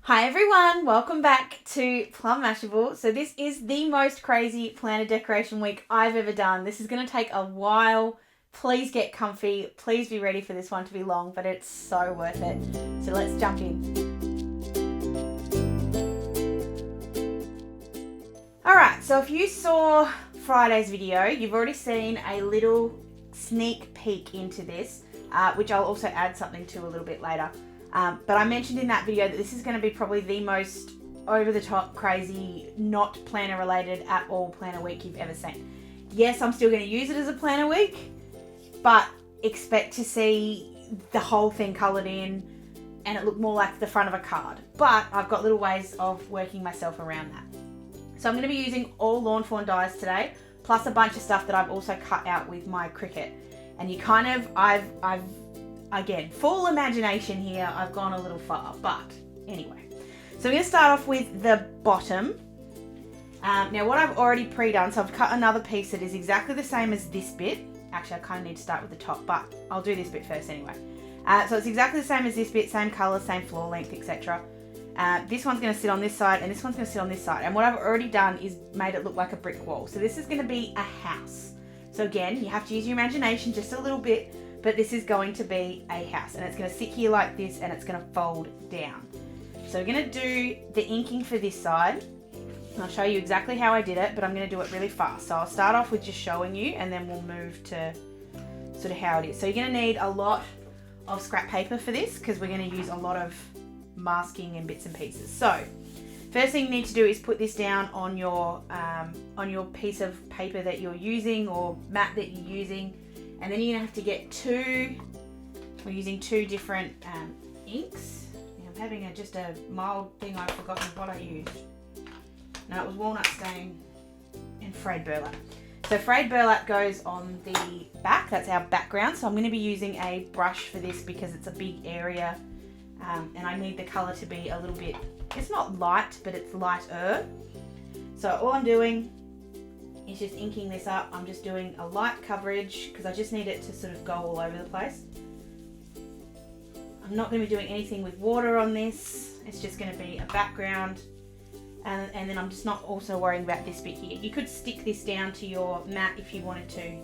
Hi everyone, welcome back to Plum Mashable. So this is the most crazy planner decoration week I've ever done. This is going to take a while. Please get comfy. Please be ready for this one to be long, but it's so worth it. So let's jump in. Alright, so if you saw Friday's video, you've already seen a little sneak peek into this, which I'll also add something to a little bit later. But I mentioned in that video that this is going to be probably the most over-the-top, crazy, not planner related at all planner week you've ever seen. Yes, I'm still going to use it as a planner week, but expect to see the whole thing coloured in and it look more like the front of a card. But I've got little ways of working myself around that. So I'm going to be using all Lawn Fawn dies today, plus a bunch of stuff that I've also cut out with my Cricut. And you kind of, Again, full imagination here, I've gone a little far, but anyway. So I'm going to start off with the bottom. Now what I've already pre-done, so I've cut another piece that is exactly the same as this bit. Actually, I kind of need to start with the top, but I'll do this bit first anyway. So it's exactly the same as this bit, same colour, same floor length, etc. This one's going to sit on this side and this one's going to sit on this side. And what I've already done is made it look like a brick wall. So this is going to be a house. So again, you have to use your imagination just a little bit. But this is going to be a house and it's going to sit here like this and it's going to fold down. So we're going to do the inking for this side. I'll show you exactly how I did it, but I'm going to do it really fast. So I'll start off with just showing you and then we'll move to sort of how it is. So you're going to need a lot of scrap paper for this because we're going to use a lot of masking and bits and pieces. So first thing you need to do is put this down on your piece of paper that you're using or mat that you're using. And then you're going to have to get we're using two different inks. I'm having just a mild thing, I've forgotten what I used. No, it was walnut stain and frayed burlap. So frayed burlap goes on the back, that's our background. So I'm going to be using a brush for this because it's a big area and I need the colour to be a little bit, it's not light, but it's lighter. So all I'm doing is just inking this up. I'm just doing a light coverage because I just need it to sort of go all over the place. I'm not going to be doing anything with water on this. It's just going to be a background and then I'm just not also worrying about this bit here. You could stick this down to your mat if you wanted to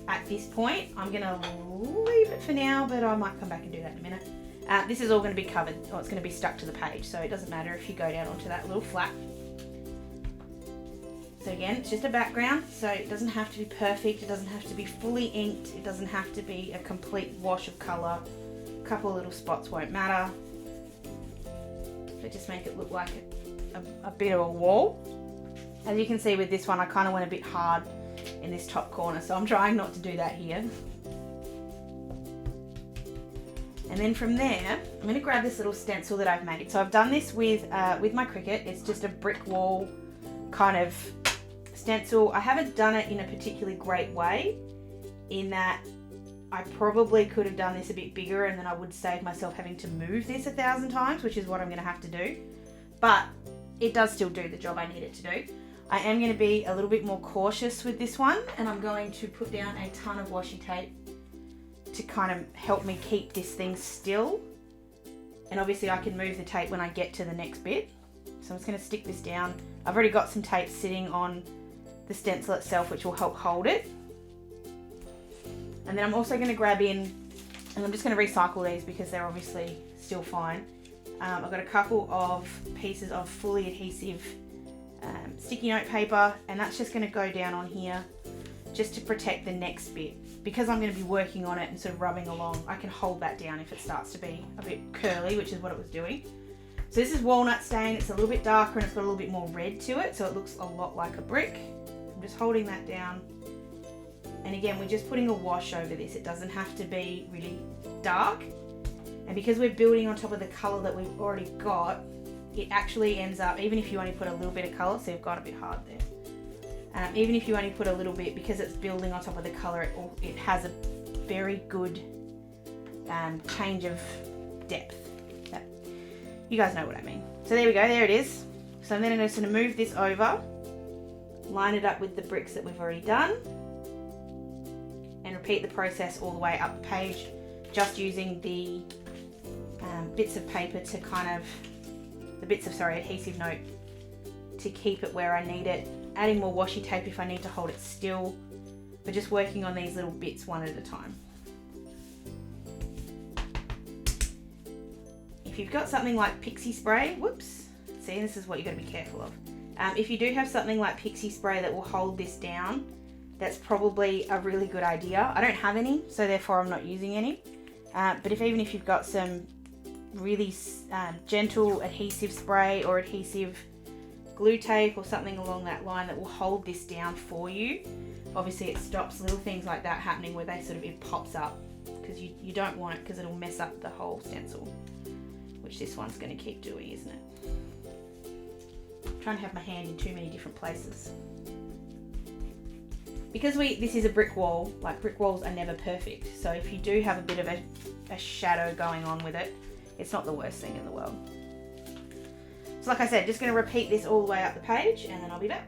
at this point. I'm going to leave it for now, but I might come back and do that in a minute. This is all going to be covered, or it's going to be stuck to the page, so it doesn't matter if you go down onto that little flap. So again, it's just a background, so it doesn't have to be perfect, it doesn't have to be fully inked, it doesn't have to be a complete wash of colour. A couple of little spots won't matter. But just make it look like a bit of a wall. As you can see with this one, I kind of went a bit hard in this top corner, so I'm trying not to do that here. And then from there, I'm going to grab this little stencil that I've made. So I've done this with my Cricut. It's just a brick wall kind of stencil. I haven't done it in a particularly great way in that I probably could have done this a bit bigger and then I would save myself having to move this 1,000 times, which is what I'm going to have to do. But it does still do the job I need it to do. I am going to be a little bit more cautious with this one and I'm going to put down a ton of washi tape to kind of help me keep this thing still. And obviously I can move the tape when I get to the next bit. So I'm just going to stick this down. I've already got some tape sitting on the stencil itself, which will help hold it. And then I'm also going to grab in, and I'm just going to recycle these because they're obviously still fine. I've got a couple of pieces of fully adhesive sticky note paper, and that's just going to go down on here just to protect the next bit. Because I'm going to be working on it and sort of rubbing along, I can hold that down if it starts to be a bit curly, which is what it was doing. So this is walnut stain, it's a little bit darker and it's got a little bit more red to it, so it looks a lot like a brick. I'm just holding that down. And again, we're just putting a wash over this. It doesn't have to be really dark. And because we're building on top of the colour that we've already got, it actually ends up, even if you only put a little bit of colour, so you've got a bit hard there. Even if you only put a little bit, because it's building on top of the colour, it has a very good change of depth. You guys know what I mean. So there we go, there it is. So then I'm just going to move this over, line it up with the bricks that we've already done, and repeat the process all the way up the page, just using the bits of paper to kind of bits of adhesive note to keep it where I need it, adding more washi tape if I need to hold it still, but just working on these little bits one at a time. If you've got something like pixie spray, whoops, see, this is what you've got to be careful of. If you do have something like pixie spray that will hold this down, that's probably a really good idea. I don't have any, so therefore I'm not using any. But even if you've got some really gentle adhesive spray or adhesive glue tape or something along that line that will hold this down for you, obviously it stops little things like that happening where it pops up, because you don't want it, because it'll mess up the whole stencil, which this one's going to keep doing, isn't it? I'm trying to have my hand in too many different places. Because this is a brick wall, like brick walls are never perfect, so if you do have a bit of a shadow going on with it, it's not the worst thing in the world. So like I said, just going to repeat this all the way up the page and then I'll be back.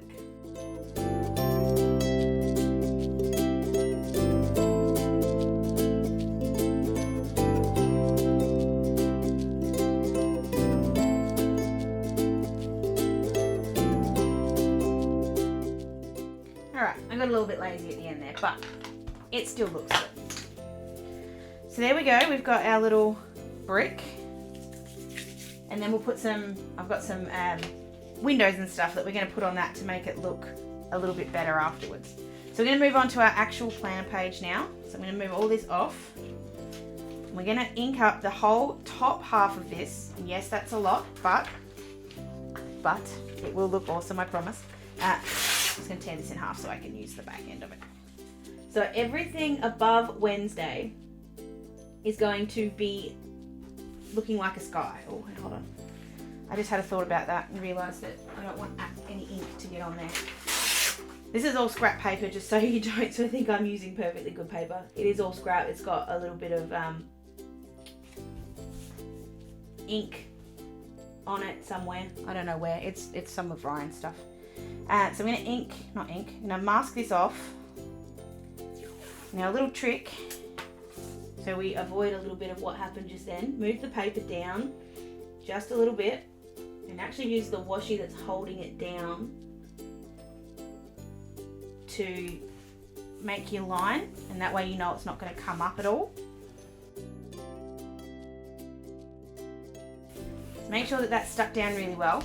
Alright, I got a little bit lazy at the end there, but it still looks good. So there we go, we've got our little brick. And then we'll put I've got some windows and stuff that we're going to put on that to make it look a little bit better afterwards. So we're going to move on to our actual planner page now. So I'm going to move all this off. We're going to ink up the whole top half of this. And yes, that's a lot, but it will look awesome, I promise. I'm just going to tear this in half so I can use the back end of it. So everything above Wednesday is going to be looking like a sky. Oh, hold on. I just had a thought about that and realised that I don't want any ink to get on there. This is all scrap paper, just so you don't think I'm using perfectly good paper. It is all scrap. It's got a little bit of ink on it somewhere. I don't know where. It's some of Ryan's stuff. So I'm going to I'm going to mask this off. Now a little trick, so we avoid a little bit of what happened just then. Move the paper down just a little bit and actually use the washi that's holding it down to make your line, and that way you know it's not going to come up at all. Make sure that that's stuck down really well.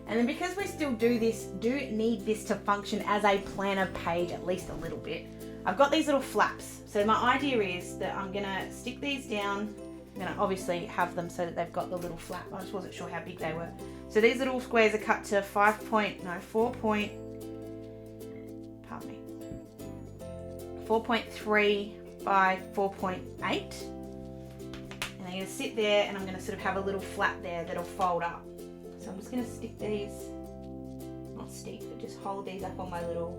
And then because we still do need this to function as a planner page at least a little bit, I've got these little flaps. So my idea is that I'm gonna stick these down. I'm gonna obviously have them so that they've got the little flap. I just wasn't sure how big they were. So these little squares are cut to 4.3 by 4.8. And they're gonna sit there and I'm gonna sort of have a little flap there that'll fold up. So I'm just gonna stick these, not stick, but just hold these up on my little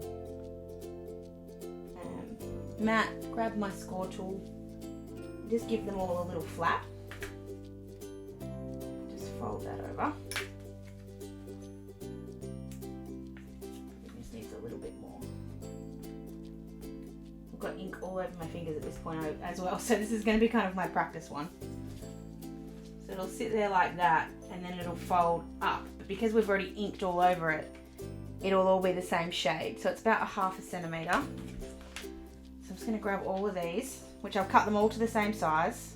mat, grab my score tool, just give them all a little flap. Just fold that over. This needs a little bit more. I've got ink all over my fingers at this point as well, so this is going to be kind of my practice one. So it'll sit there like that and then it'll fold up. But because we've already inked all over it, it'll all be the same shade. So it's about 1/2 centimetre. So I'm just going to grab all of these, which I've cut them all to the same size.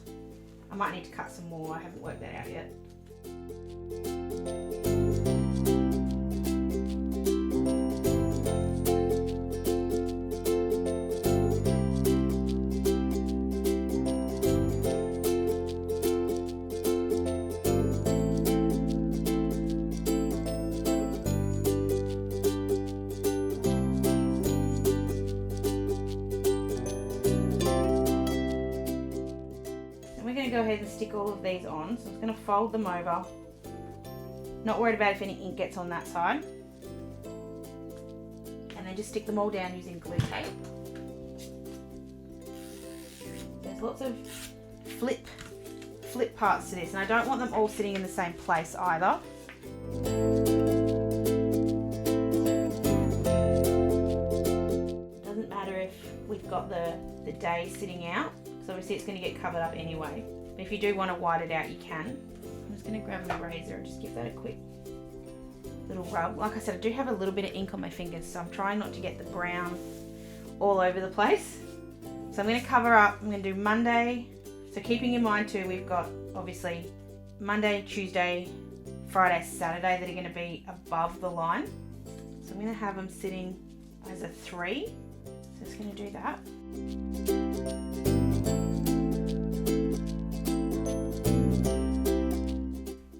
I might need to cut some more, I haven't worked that out yet. Go ahead and stick all of these on. So I'm just going to fold them over. Not worried about if any ink gets on that side. And then just stick them all down using glue tape. There's lots of flip parts to this, and I don't want them all sitting in the same place either. It doesn't matter if we've got the day sitting out, because obviously it's going to get covered up anyway. But if you do want to white it out, you can. I'm just just going to grab an eraser and just give that a quick little rub. Like I said, I do have a little bit of ink on my fingers, so I'm trying not to get the brown all over the place. So I'm going to cover up, I'm going to do Monday. So keeping in mind too, we've got obviously Monday, Tuesday, Friday, Saturday that are going to be above the line. So I'm going to have them sitting as a 3. So just going to do that.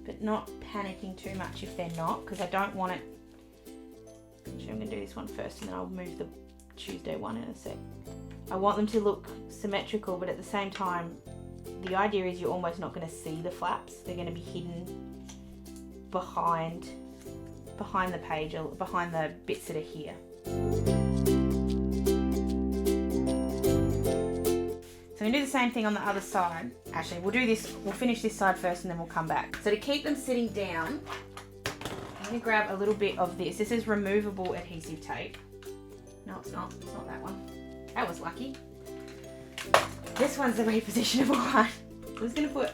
But not panicking too much if they're not, because I don't want it. Actually, I'm going to do this one first and then I'll move the Tuesday one in a sec. I want them to look symmetrical, but at the same time, the idea is you're almost not going to see the flaps. They're going to be hidden behind the page, or behind the bits that are here. So I'm going to do the same thing on the other side. Actually, we'll finish this side first and then we'll come back. So to keep them sitting down, I'm going to grab a little bit of this. This is removable adhesive tape. No, it's not. It's not that one. That was lucky. This one's the repositionable one. I'm just going to put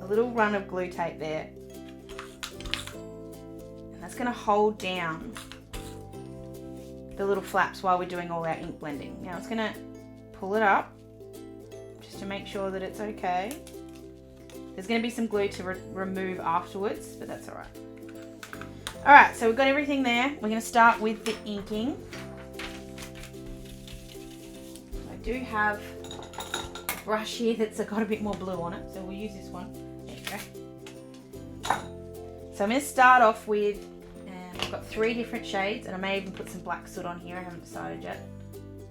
a little run of glue tape there. And that's going to hold down the little flaps while we're doing all our ink blending. Now it's going to pull it up just to make sure that it's okay. There's going to be some glue to remove afterwards, but that's alright. Alright, so we've got everything there. We're going to start with the inking. I do have a brush here that's got a bit more blue on it, so we'll use this one. There you go. So I'm going to start off with, I've got 3 different shades, and I may even put some black soot on here. I haven't decided yet.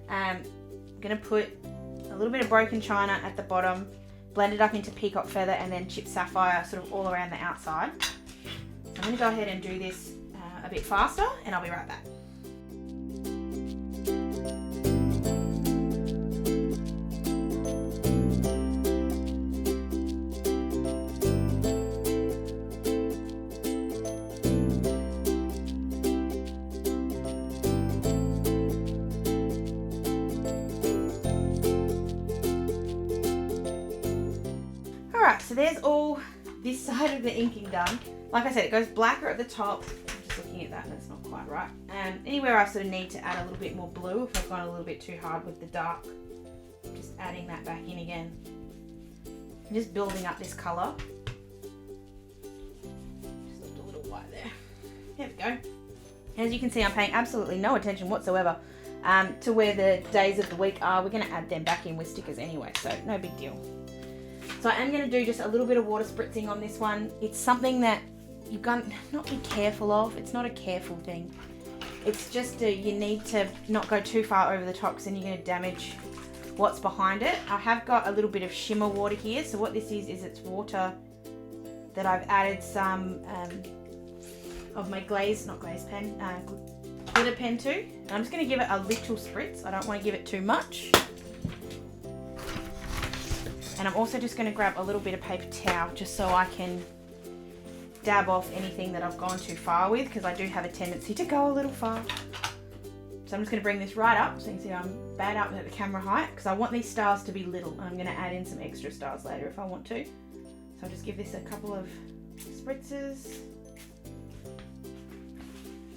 I'm going to put a little bit of broken china at the bottom, blend it up into peacock feather, and then chipped sapphire sort of all around the outside. So I'm going to go ahead and do this a bit faster, and I'll be right back. Alright, so there's all this side of the inking done. Like I said, it goes blacker at the top. I'm just looking at that and it's not quite right. Anywhere I sort of need to add a little bit more blue, if I've gone a little bit too hard with the dark, I'm just adding that back in again. I'm just building up this colour. Just left a little white there. There we go. As you can see, I'm paying absolutely no attention whatsoever to where the days of the week are. We're going to add them back in with stickers anyway, so no big deal. So I am going to do just a little bit of water spritzing on this one. It's something that you've got to not be careful of. It's not a careful thing. It's just you need to not go too far over the top, because then you're going to damage what's behind it. I have got a little bit of shimmer water here. So what this is it's water that I've added some of my glitter pen to. And I'm just going to give it a little spritz. I don't want to give it too much. And I'm also just going to grab a little bit of paper towel just so I can dab off anything that I've gone too far with, because I do have a tendency to go a little far. So I'm just going to bring this right up so you can see I'm bad up at the camera height, because I want these stars to be little, and I'm going to add in some extra stars later if I want to. So I'll just give this a couple of spritzes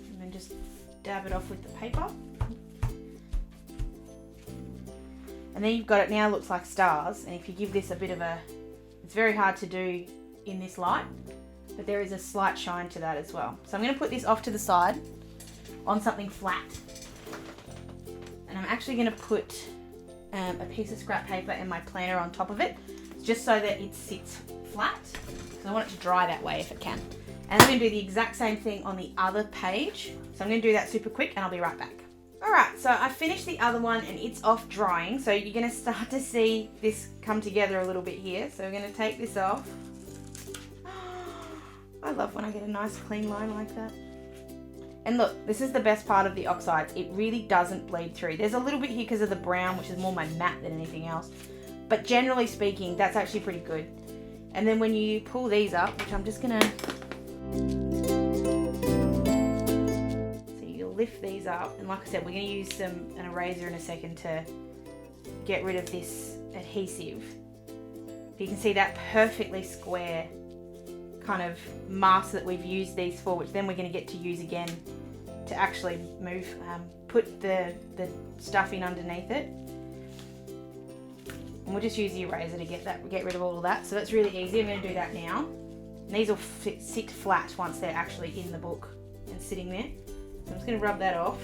and then just dab it off with the paper. And then you've got it now, looks like stars. And if you give this a bit of it's very hard to do in this light, but there is a slight shine to that as well. So I'm going to put this off to the side on something flat. And I'm actually going to put a piece of scrap paper and my planner on top of it, just so that it sits flat. So I want it to dry that way if it can. And I'm going to do the exact same thing on the other page. So I'm going to do that super quick and I'll be right back. Alright, so I finished the other one and it's off drying, so you're going to start to see this come together a little bit here. So we're going to take this off. I love when I get a nice clean line like that. And look, this is the best part of the oxides. It really doesn't bleed through. There's a little bit here because of the brown, which is more my matte than anything else. But generally speaking, that's actually pretty good. And then when you pull these up, which I'm just going to... lift these up, and like I said, we're going to use an eraser in a second to get rid of this adhesive. But you can see that perfectly square kind of mask that we've used these for, which then we're going to get to use again to actually move, put the stuff in underneath it. And we'll just use the eraser to get rid of all of that. So that's really easy. I'm going to do that now. And these will sit flat once they're actually in the book and sitting there. So I'm just going to rub that off.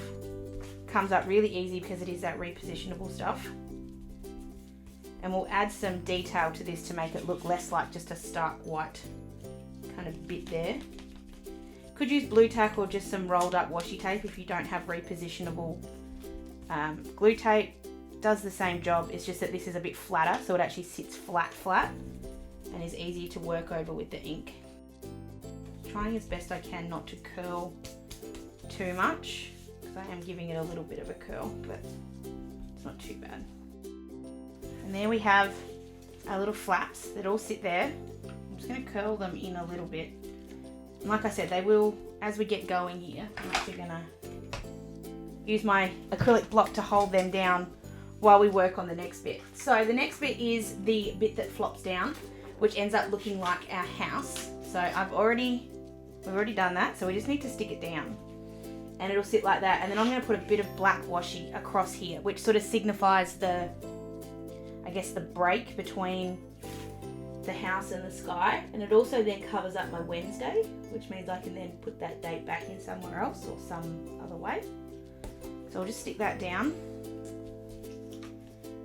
Comes up really easy because it is that repositionable stuff. And we'll add some detail to this to make it look less like just a stark white kind of bit there. Could use blue tack or just some rolled up washi tape if you don't have repositionable glue tape. Does the same job, it's just that this is a bit flatter, so it actually sits flat and is easier to work over with the ink. Trying as best I can not to curl too much, because I am giving it a little bit of a curl, but it's not too bad. And there we have our little flaps that all sit there. I'm just going to curl them in a little bit. And like I said, they will, as we get going here, I'm actually going to use my acrylic block to hold them down while we work on the next bit. So the next bit is the bit that flops down, which ends up looking like our house. So we've already done that, so we just need to stick it down. And it'll sit like that. And then I'm going to put a bit of black washi across here, which sort of signifies the, I guess, the break between the house and the sky. And it also then covers up my Wednesday, which means I can then put that date back in somewhere else or some other way. So I'll just stick that down.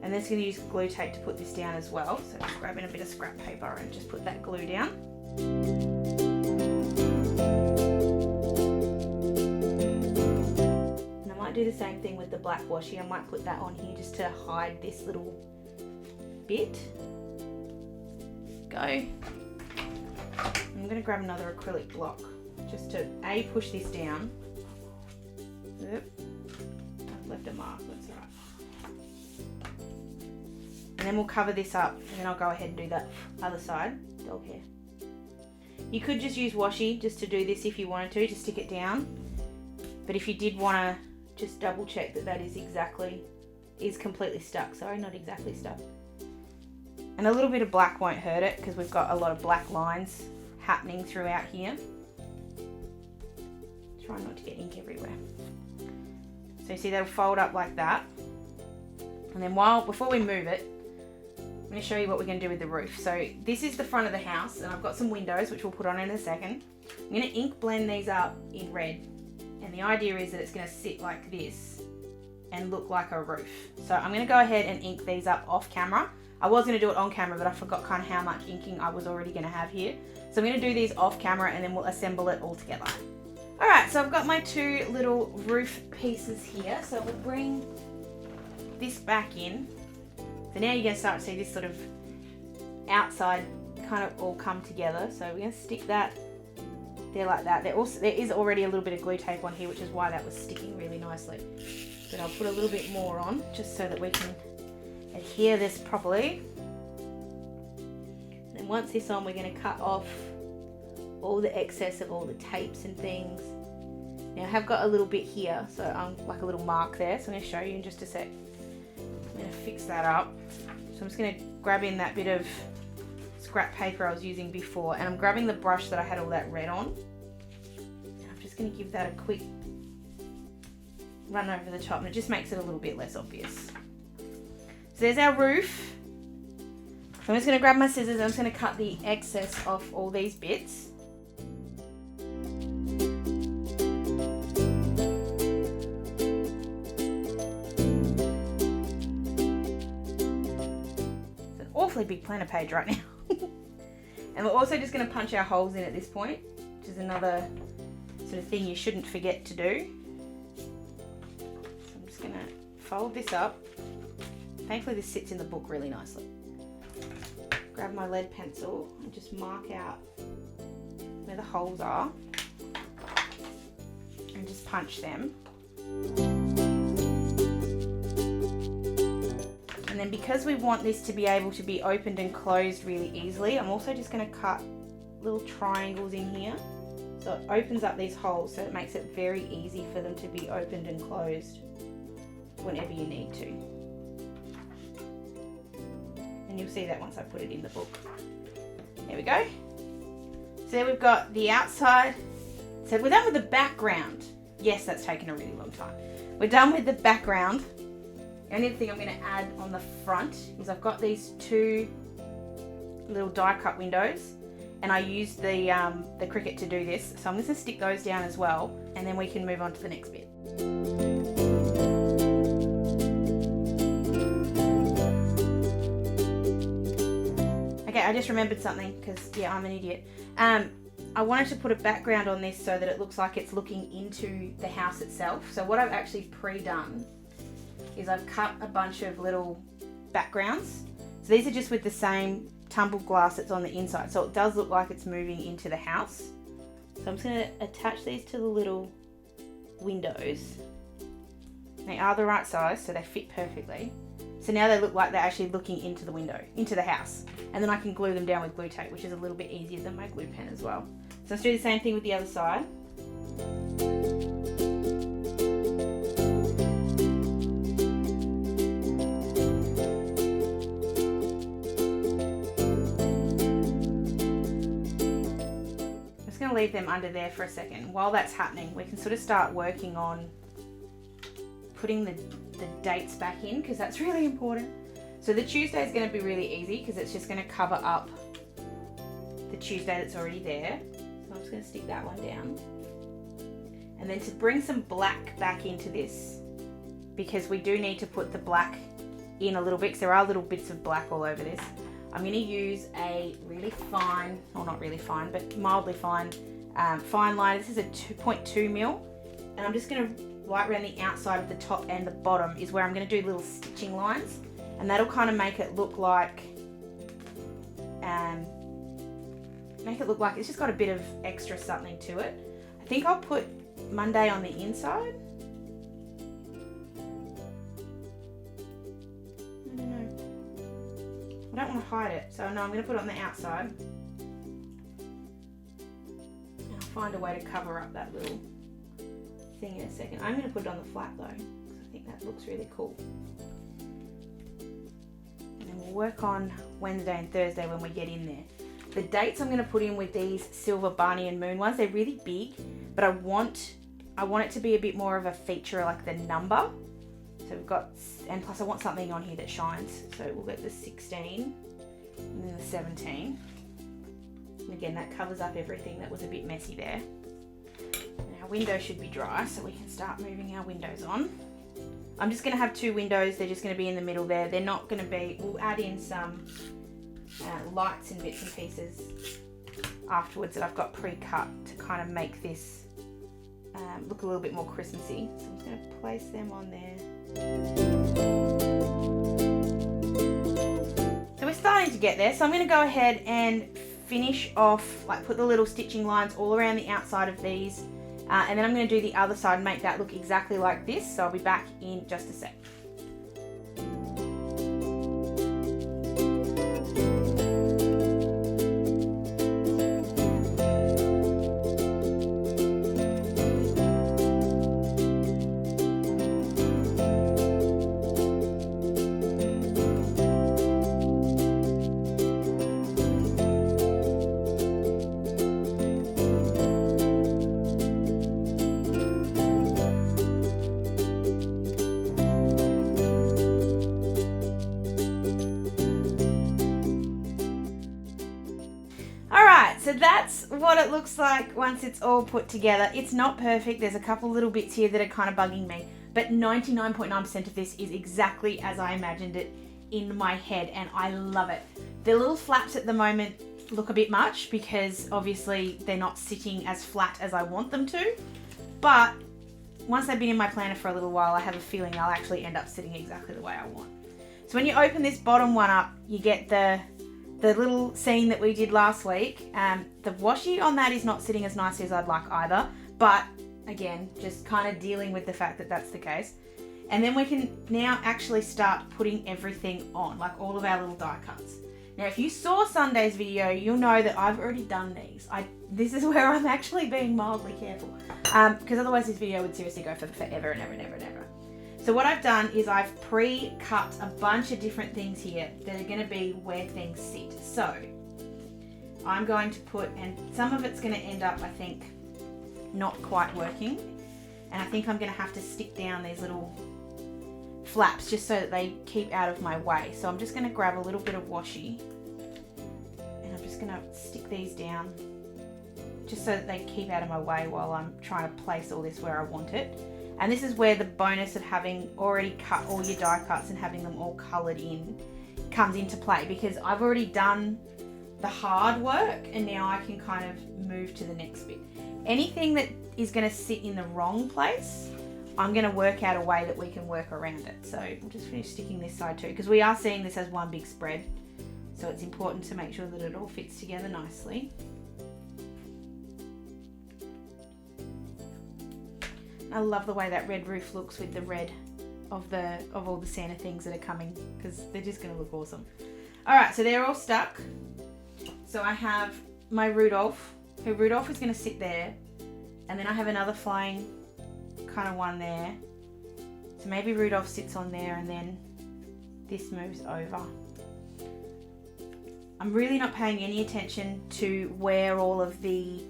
And then it's going to use glue tape to put this down as well. So just grabbing a bit of scrap paper and just put that glue down. And I might do the same thing with the black washi. I might put that on here just to hide this little bit. Go. I'm going to grab another acrylic block just to push this down. Yep. I've left a mark, that's alright. And then we'll cover this up, and then I'll go ahead and do that other side, dog hair. You could just use washi just to do this if you wanted to stick it down. But if you did want to just double check that is completely stuck. Sorry, not exactly stuck. And a little bit of black won't hurt it because we've got a lot of black lines happening throughout here. Try not to get ink everywhere. So you see that'll fold up like that. And then before we move it, I'm going to show you what we're going to do with the roof. So this is the front of the house, and I've got some windows which we'll put on in a second. I'm going to ink blend these up in red, and the idea is that it's going to sit like this and look like a roof. So I'm going to go ahead and ink these up off camera. I was going to do it on camera, but I forgot kind of how much inking I was already going to have here. So I'm going to do these off camera and then we'll assemble it all together. Alright, so I've got my two little roof pieces here. So we'll bring this back in. So now you're going to start to see this sort of outside kind of all come together. So we're going to stick that there like that. There is already a little bit of glue tape on here, which is why that was sticking really nicely. But I'll put a little bit more on just so that we can adhere this properly. And then once this is on, we're going to cut off all the excess of all the tapes and things. Now I have got a little bit here, so I'm like a little mark there, so I'm going to show you in just a sec. I'm going to fix that up. So I'm just going to grab in that bit of scrap paper I was using before, and I'm grabbing the brush that I had all that red on. And I'm just going to give that a quick run over the top, and it just makes it a little bit less obvious. So there's our roof. So I'm just going to grab my scissors and I'm just going to cut the excess off all these bits. Big planner page right now. And we're also just going to punch our holes in at this point, which is another sort of thing you shouldn't forget to do. So I'm just going to fold this up. Thankfully this sits in the book really nicely. Grab my lead pencil and just mark out where the holes are and just punch them. And then because we want this to be able to be opened and closed really easily, I'm also just going to cut little triangles in here. So it opens up these holes, so it makes it very easy for them to be opened and closed whenever you need to. And you'll see that once I put it in the book. There we go. So there we've got the outside. So we're done with the background. Yes, that's taken a really long time. We're done with the background. The only thing I'm going to add on the front is I've got these two little die cut windows, and I used the Cricut to do this. So I'm just going to stick those down as well, and then we can move on to the next bit. Okay, I just remembered something because, yeah, I'm an idiot. I wanted to put a background on this so that it looks like it's looking into the house itself. So what I've actually pre-done is I've cut a bunch of little backgrounds. So these are just with the same tumbled glass that's on the inside. So it does look like it's moving into the house. So I'm just going to attach these to the little windows. They are the right size, so they fit perfectly. So now they look like they're actually looking into the window, into the house. And then I can glue them down with glue tape, which is a little bit easier than my glue pen as well. So let's do the same thing with the other side. I'm just going to leave them under there for a second. While that's happening, we can sort of start working on putting the dates back in, because that's really important. So the Tuesday is going to be really easy because it's just going to cover up the Tuesday that's already there. So I'm just going to stick that one down. And then to bring some black back into this, because we do need to put the black in a little bit because there are little bits of black all over this, I'm going to use a really fine, or not really fine, but mildly fine, fine line. This is a 2.2 mil, and I'm just going to right around the outside of the top and the bottom is where I'm going to do little stitching lines, and that'll kind of make it look like it's just got a bit of extra something to it. I think I'll put Monday on the inside. I don't know. I don't want to hide it, so no, I'm going to put it on the outside. I'll find a way to cover up that little thing in a second. I'm going to put it on the flat though, because I think that looks really cool. And then we'll work on Wednesday and Thursday when we get in there. The dates I'm going to put in with these silver bunny and moon ones, they're really big, but I want it to be a bit more of a feature, like the number. So we've got, and plus I want something on here that shines. So we'll get the 16 and then the 17. And again, that covers up everything that was a bit messy there. Our window should be dry, so we can start moving our windows on. I'm just going to have two windows. They're just going to be in the middle there. They're not going to be, we'll add in some lights and bits and pieces afterwards that I've got pre-cut to kind of make this look a little bit more Christmassy. So I'm just going to place them on there. So we're starting to get there. So I'm going to go ahead and finish off, like put the little stitching lines all around the outside of these. And then I'm going to do the other side and make that look exactly like this. So I'll be back in just a sec. So that's what it looks like once it's all put together. It's not perfect. There's a couple little bits here that are kind of bugging me, but 99.9% of this is exactly as I imagined it in my head, and I love it. The little flaps at the moment look a bit much because obviously they're not sitting as flat as I want them to, but once they've been in my planner for a little while, I have a feeling they'll actually end up sitting exactly the way I want. So when you open this bottom one up, you get the little scene that we did last week. The washi on that is not sitting as nicely as I'd like either, but again, just kind of dealing with the fact that that's the case. And then we can now actually start putting everything on, like all of our little die cuts. Now, if you saw Sunday's video, you'll know that I've already done these. This is where I'm actually being mildly careful, because otherwise this video would seriously go for forever and ever and ever and ever. So what I've done is I've pre-cut a bunch of different things here that are going to be where things sit. So I'm going to put, and some of it's going to end up, I think, not quite working. And I think I'm going to have to stick down these little flaps just so that they keep out of my way. So I'm just going to grab a little bit of washi and I'm just going to stick these down just so that they keep out of my way while I'm trying to place all this where I want it. And this is where the bonus of having already cut all your die cuts and having them all coloured in comes into play, because I've already done the hard work and now I can kind of move to the next bit. Anything that is going to sit in the wrong place, I'm going to work out a way that we can work around it. So we'll just finish sticking this side too, because we are seeing this as one big spread. So it's important to make sure that it all fits together nicely. I love the way that red roof looks with the red of all the Santa things that are coming, because they're just going to look awesome. Alright, so they're all stuck. So I have my Rudolph. So Rudolph is going to sit there, and then I have another flying kind of one there. So maybe Rudolph sits on there and then this moves over. I'm really not paying any attention to where all of the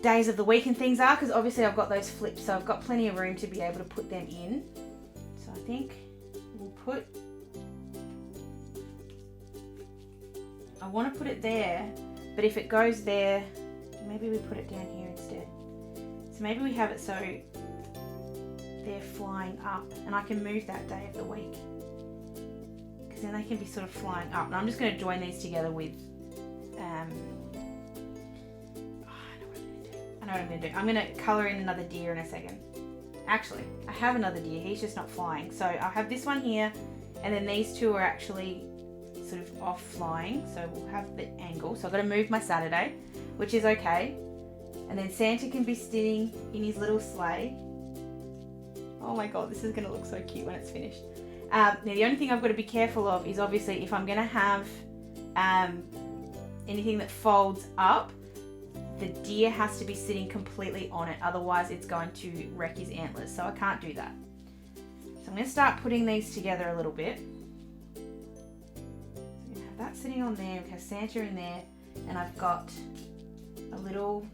days of the week and things are, because obviously I've got those flips, so I've got plenty of room to be able to put them in. So I think we'll put, I want to put it there, but if it goes there, maybe we put it down here instead. So maybe we have it so they're flying up, and I can move that day of the week, because then they can be sort of flying up. And I'm just going to join these together with I know what I'm going to do. I'm going to colour in another deer in a second. Actually, I have another deer. He's just not flying. So I'll have this one here, and then these two are actually sort of off flying. So we'll have the angle. So I've got to move my Saturday, which is okay. And then Santa can be sitting in his little sleigh. Oh my God, this is going to look so cute when it's finished. Now the only thing I've got to be careful of is obviously if I'm going to have anything that folds up, the deer has to be sitting completely on it, otherwise it's going to wreck his antlers, so I can't do that. So I'm going to start putting these together a little bit. So I'm going to have that sitting on there, we have Santa in there, and I've got a little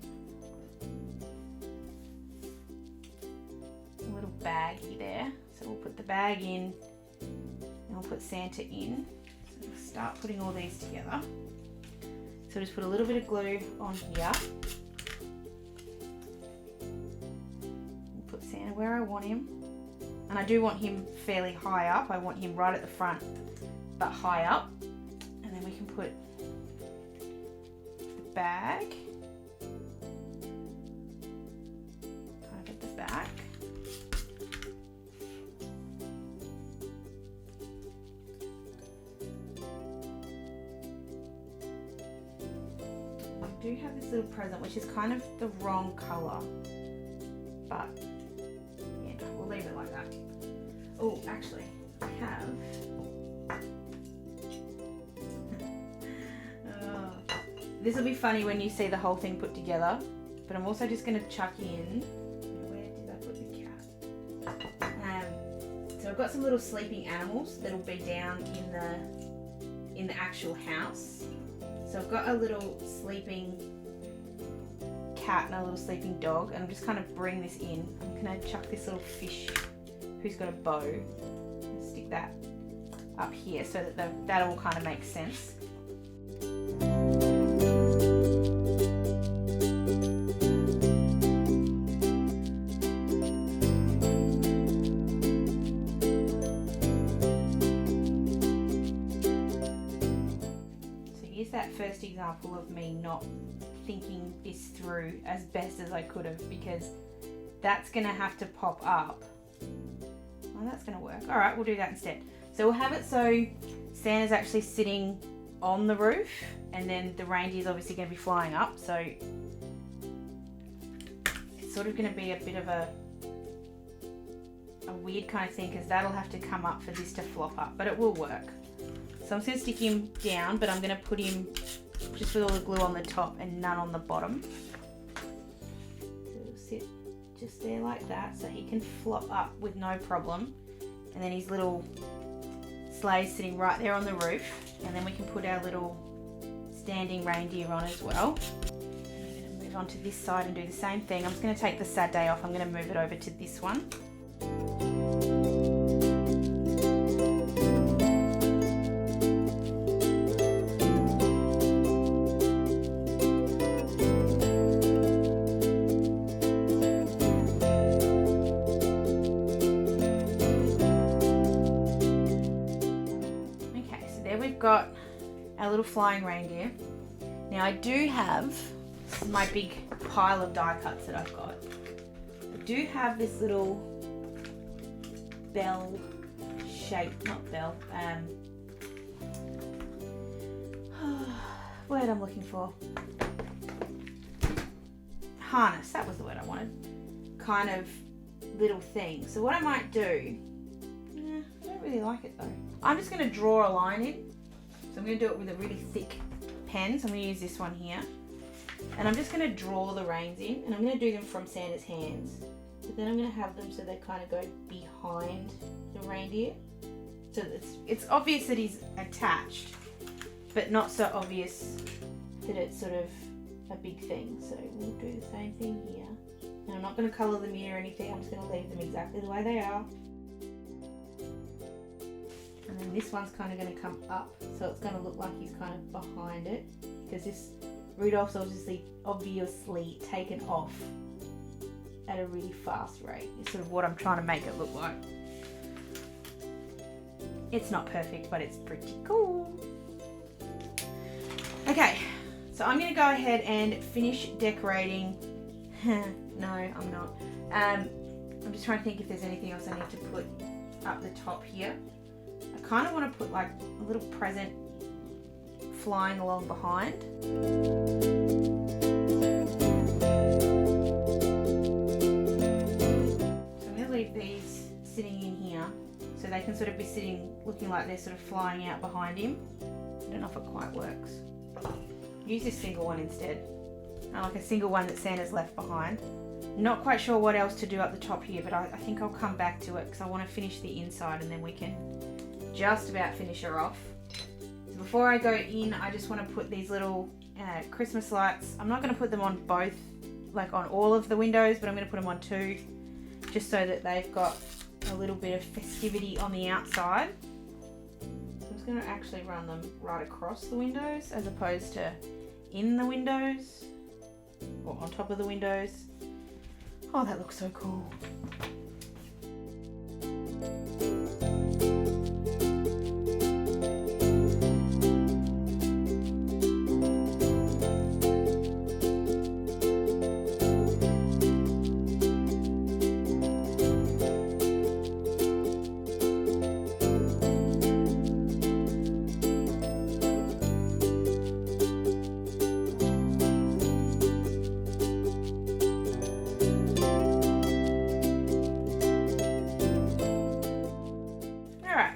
baggie there. So we'll put the bag in, and we'll put Santa in. So we'll start putting all these together. So just put a little bit of glue on here. We'll put Santa where I want him. And I do want him fairly high up. I want him right at the front, but high up. And then we can put the bag kind of at the back. I do have this little present, which is kind of the wrong colour, but yeah, we'll leave it like that. Oh, actually, I have this will be funny when you see the whole thing put together, but I'm also just going to chuck in, where did I put the cat? So I've got some little sleeping animals that'll be down in the actual house. So I've got a little sleeping cat and a little sleeping dog, and I'm just kind of bring this in. I'm going to chuck this little fish who's got a bow and stick that up here so that that all kind of makes sense. That first example of me not thinking this through as best as I could have, because that's going to have to pop up. Well, that's going to work. All right, we'll do that instead. So we'll have it so Santa's actually sitting on the roof, and then the reindeer's obviously going to be flying up. So it's sort of going to be a bit of a weird kind of thing, because that'll have to come up for this to flop up, but it will work. So I'm just going to stick him down, but I'm going to put him just with all the glue on the top and none on the bottom. So it'll sit just there like that, so he can flop up with no problem. And then his little sleigh's sitting right there on the roof, and then we can put our little standing reindeer on as well. And I'm going to move on to this side and do the same thing. I'm just going to take the sad day off. I'm going to move it over to this one. Got our little flying reindeer. Now I do have, this is my big pile of die cuts that I've got. I do have this little bell shape, not bell, word I'm looking for. Harness, that was the word I wanted. Kind of little thing. So what I might do, I don't really like it though. I'm just going to draw a line in. So I'm going to do it with a really thick pen. So I'm going to use this one here. And I'm just going to draw the reins in. And I'm going to do them from Santa's hands. But then I'm going to have them so they kind of go behind the reindeer. So it's obvious that he's attached, but not so obvious that it's sort of a big thing. So we'll do the same thing here. And I'm not going to colour them in or anything. I'm just going to leave them exactly the way they are. And then this one's kind of going to come up, so it's going to look like he's kind of behind it, because this Rudolph's obviously taken off at a really fast rate. It's sort of what I'm trying to make it look like. It's not perfect, but it's pretty cool. Okay, so I'm going to go ahead and finish decorating. No, I'm not. I'm just trying to think if there's anything else I need to put up the top here. I kind of want to put like a little present flying along behind. So I'm going to leave these sitting in here so they can sort of be sitting looking like they're sort of flying out behind him. I don't know if it quite works. Use this single one instead. I like a single one that Santa's left behind. Not quite sure what else to do up the top here, but I think I'll come back to it because I want to finish the inside and then we can just about finish her off. So before I go in, I just want to put these little Christmas lights. I'm not going to put them on both, like on all of the windows, but I'm going to put them on two, just so that they've got a little bit of festivity on the outside. So I'm just going to actually run them right across the windows as opposed to in the windows or on top of the windows. Oh, that looks so cool.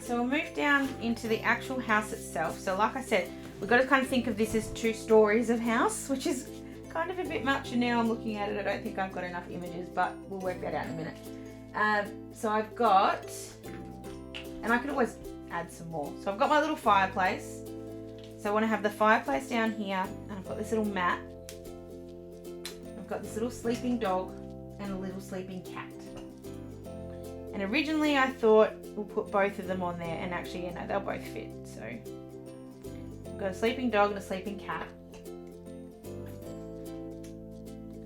So we'll move down into the actual house itself. So like I said, we've got to kind of think of this as 2 stories of house, which is kind of a bit much, and now I'm looking at it, I don't think I've got enough images, but we'll work that out in a minute. So I've got, and I could always add some more. So I've got my little fireplace. So I want to have the fireplace down here, and I've got this little mat. I've got this little sleeping dog and a little sleeping cat. And originally I thought we'll put both of them on there, and actually, you know, they'll both fit. So I've got a sleeping dog and a sleeping cat.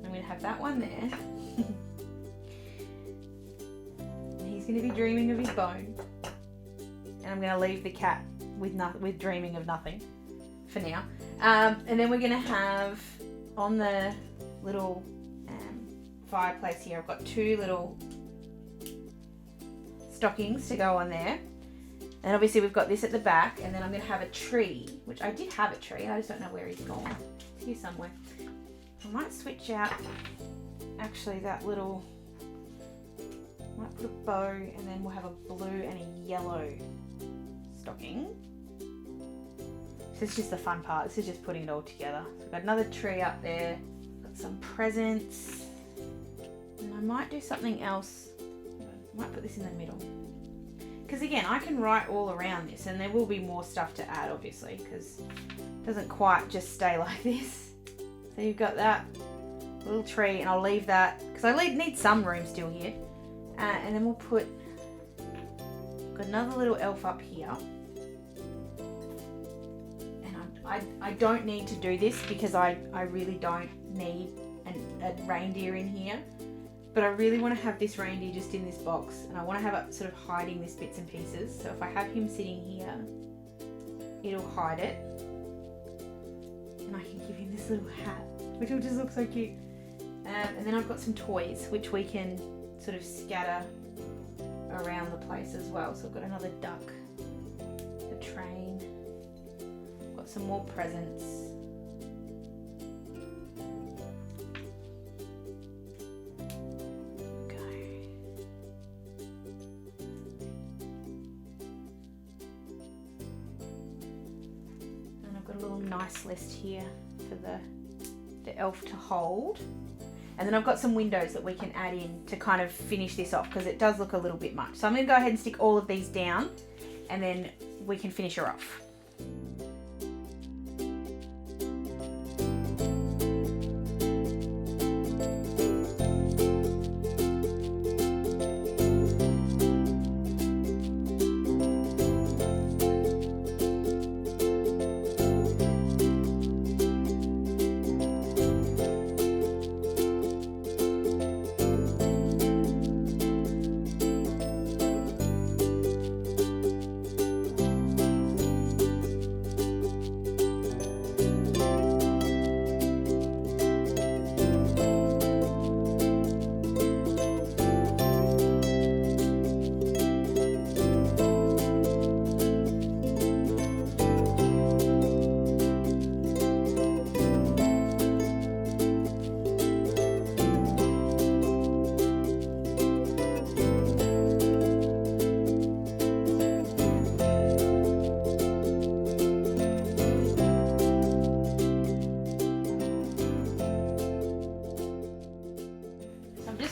I'm going to have that one there. And he's going to be dreaming of his bone. And I'm going to leave the cat with dreaming of nothing for now. And then we're going to have on the little fireplace here, I've got 2 little stockings to go on there, and obviously we've got this at the back, and then I'm going to have a tree, which I did have a tree, I just don't know where he's gone. It's here somewhere. I might switch out actually that little, I might put a bow, and then we'll have a blue and a yellow stocking. This is just the fun part, this is just putting it all together. So I've got another tree up there, got some presents, and I might do something else. I might put this in the middle. because again, I can write all around this, and there will be more stuff to add, obviously, because it doesn't quite just stay like this. So you've got that little tree, and I'll leave that, because I need some room still here. And then we'll put, got another little elf up here. And I don't need to do this, because I really don't need a reindeer in here. But I really want to have this reindeer just in this box, and I want to have it sort of hiding this bits and pieces. So if I have him sitting here, it'll hide it. And I can give him this little hat, which will just look so cute. And then I've got some toys, which we can sort of scatter around the place as well. So I've got another duck, a train, got some more presents. Nice list here for the elf to hold, and then I've got some windows that we can add in to kind of finish this off, because it does look a little bit much. So I'm going to go ahead and stick all of these down, and then we can finish her off.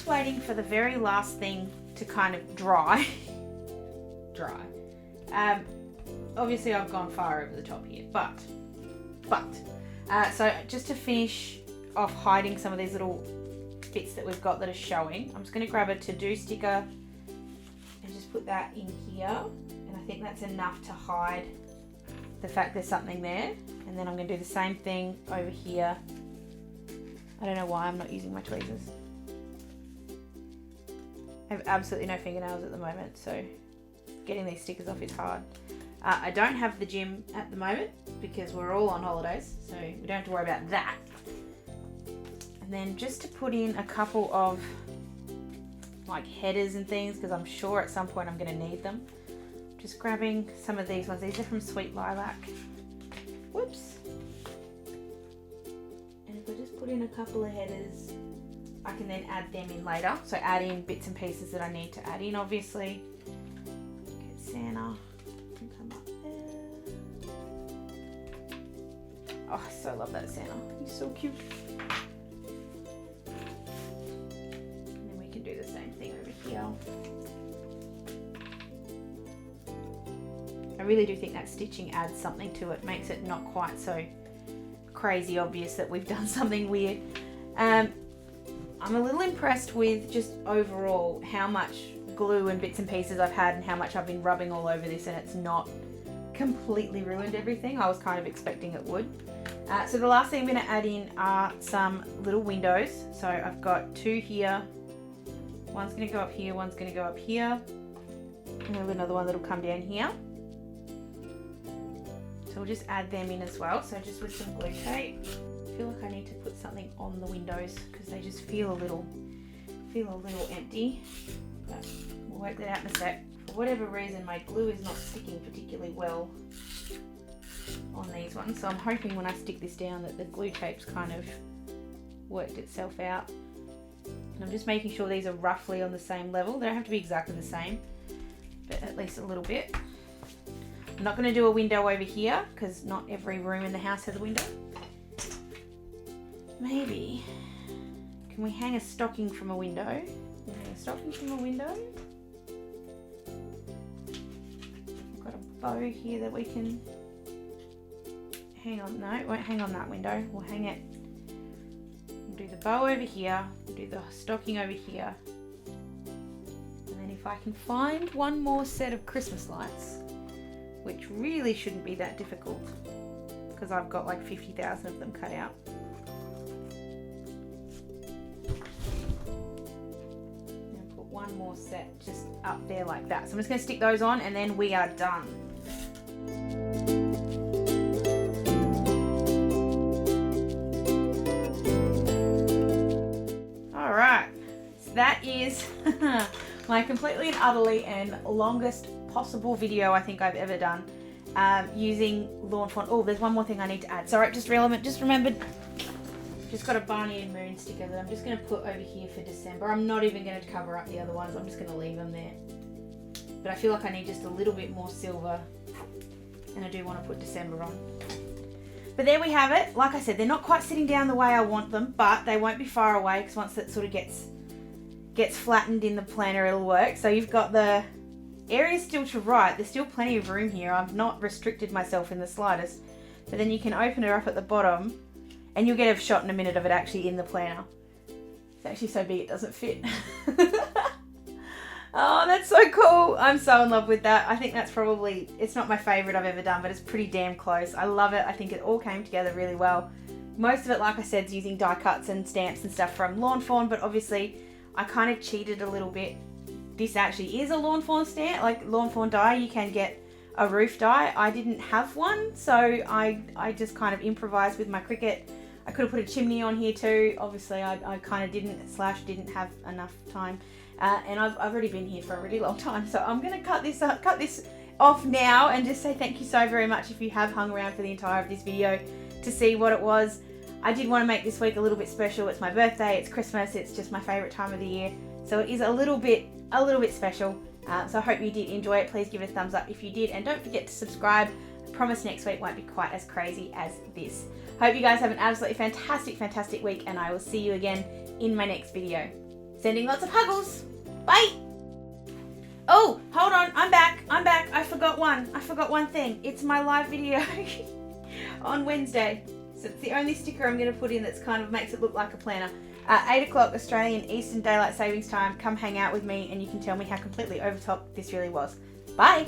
Waiting for the very last thing to kind of dry. Obviously I've gone far over the top here, but so just to finish off hiding some of these little bits that we've got that are showing, I'm just going to grab a to-do sticker and just put that in here, and I think that's enough to hide the fact there's something there. And then I'm going to do the same thing over here. I don't know why I'm not using my tweezers. I have absolutely no fingernails at the moment, so getting these stickers off is hard. I don't have the gym at the moment because we're all on holidays, so we don't have to worry about that. And then just to put in a couple of like headers and things, because I'm sure at some point I'm going to need them. Just grabbing some of these ones. These are from Sweet Lilac. Whoops. And if I just put in a couple of headers, I can then add them in later. So add in bits and pieces that I need to add in, obviously. Get Santa. Can come up there. Oh, I so love that Santa. He's so cute. And then we can do the same thing over here. I really do think that stitching adds something to it. Makes it not quite so crazy obvious that we've done something weird. I'm a little impressed with just overall how much glue and bits and pieces I've had and how much I've been rubbing all over this, and it's not completely ruined everything. I was kind of expecting it would. So the last thing I'm going to add in are some little windows. So I've got two here. One's going to go up here, one's going to go up here. And then another one that'll come down here. So we'll just add them in as well. So just with some glue tape. I feel like I need to put something on the windows because they just feel a little empty, but we'll work that out in a sec. For whatever reason, my glue is not sticking particularly well on these ones, so I'm hoping when I stick this down that the glue tape's kind of worked itself out. And I'm just making sure these are roughly on the same level. They don't have to be exactly the same, but at least a little bit. I'm not going to do a window over here because not every room in the house has a window. Maybe, can we hang a stocking from a window? Hang a stocking from a window? bow here that we can hang on. No, it won't hang on that window. We'll hang it. We'll do the bow over here. We'll do the stocking over here. And then if I can find one more set of Christmas lights, which really shouldn't be that difficult because I've got like 50,000 of them cut out. One more set just up there like that. So I'm just going to stick those on and then we are done. Alright, so that is my completely and utterly and longest possible video I think I've ever done using lawn fawn. Oh, there's one more thing I need to add. Sorry, just remembered. Just got a Barney and Moon sticker that I'm just going to put over here for December. I'm not even going to cover up the other ones. I'm just going to leave them there. But I feel like I need just a little bit more silver. And I do want to put December on. But there we have it. Like I said, they're not quite sitting down the way I want them, but they won't be far away because once that sort of gets flattened in the planner, it'll work. So you've got the area still to write. There's still plenty of room here. I've not restricted myself in the slightest. But then you can open it up at the bottom. And you'll get a shot in a minute of it actually in the planner. It's actually so big it doesn't fit. Oh, that's so cool. I'm so in love with that. I think that's probably, it's not my favourite I've ever done, but it's pretty damn close. I love it. I think it all came together really well. Most of it, like I said, is using die cuts and stamps and stuff from Lawn Fawn, but obviously I kind of cheated a little bit. This actually is a Lawn Fawn stamp, like Lawn Fawn die. You can get a roof die. I didn't have one, so I just kind of improvised with my Cricut. I could have put a chimney on here too. Obviously, I kind of didn't have enough time. And I've already been here for a really long time. So I'm going to cut this off now and just say thank you so very much if you have hung around for the entire of this video to see what it was. I did want to make this week a little bit special. It's my birthday, it's Christmas, it's just my favourite time of the year. So it is a little bit special. So I hope you did enjoy it. Please give it a thumbs up if you did. And don't forget to subscribe. I promise next week won't be quite as crazy as this. Hope you guys have an absolutely fantastic week, and I will see you again in my next video. Sending lots of huggles. Bye! Oh, hold on. I'm back. I forgot one thing. It's my live video on Wednesday. So it's the only sticker I'm going to put in that's kind of makes it look like a planner. 8 o'clock Australian Eastern Daylight Savings Time. Come hang out with me and you can tell me how completely over top this really was. Bye!